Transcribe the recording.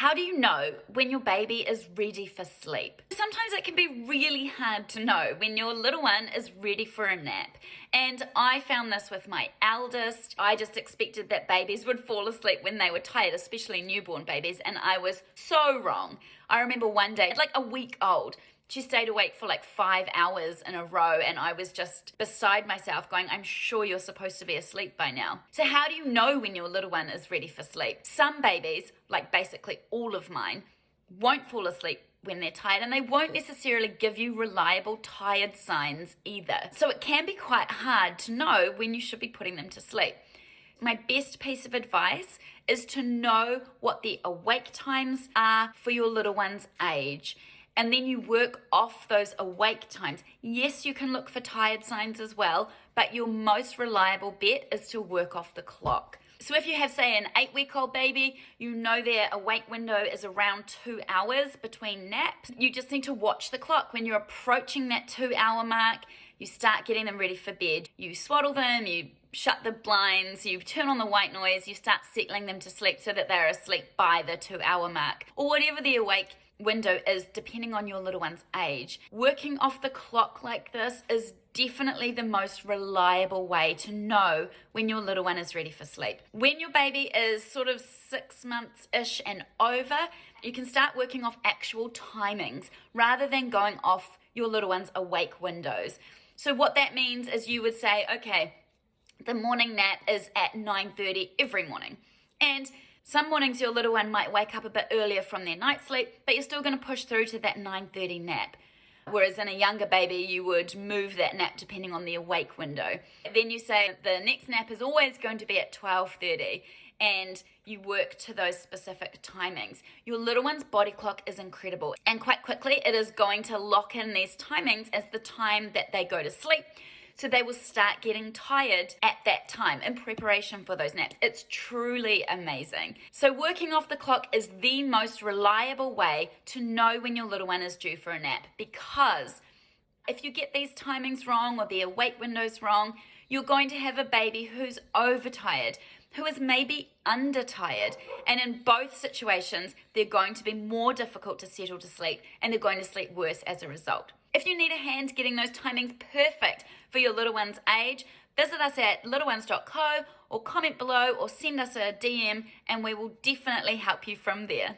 How do you know when your baby is ready for sleep? Sometimes it can be really hard to know when your little one is ready for a nap. And I found this with my eldest. I just expected that babies would fall asleep when they were tired, especially newborn babies, and I was so wrong. I remember one day, like a week old, she stayed awake for like 5 hours in a row, and I was just beside myself going, I'm sure you're supposed to be asleep by now. So how do you know when your little one is ready for sleep? Some babies, like basically all of mine, won't fall asleep when they're tired, and they won't necessarily give you reliable tired signs either. So it can be quite hard to know when you should be putting them to sleep. My best piece of advice is to know what the awake times are for your little one's age. And then you work off those awake times. Yes, you can look for tired signs as well, but your most reliable bet is to work off the clock. So if you have, say, an 8-week-old baby, you know their awake window is around 2 hours between naps. You just need to watch the clock. When you're approaching that 2-hour mark, you start getting them ready for bed. You swaddle them, you shut the blinds, you turn on the white noise, you start settling them to sleep so that they're asleep by the 2-hour mark, or whatever the awake window is depending on your little one's age. Working off the clock like this is definitely the most reliable way to know when your little one is ready for sleep. When your baby is sort of 6 months-ish and over, you can start working off actual timings rather than going off your little one's awake windows. So what that means is you would say, okay, the morning nap is at 9:30 every morning. And some mornings your little one might wake up a bit earlier from their night sleep, but you're still going to push through to that 9:30 nap. Whereas in a younger baby, you would move that nap depending on the awake window. Then you say the next nap is always going to be at 12:30, and you work to those specific timings. Your little one's body clock is incredible, and quite quickly it is going to lock in these timings as the time that they go to sleep. So they will start getting tired at that time in preparation for those naps. It's truly amazing. So working off the clock is the most reliable way to know when your little one is due for a nap, because if you get these timings wrong or the awake windows wrong, you're going to have a baby who's overtired, who is maybe undertired. And in both situations, they're going to be more difficult to settle to sleep, and they're going to sleep worse as a result. If you need a hand getting those timings perfect for your little one's age, visit us at littleones.co or comment below or send us a DM, and we will definitely help you from there.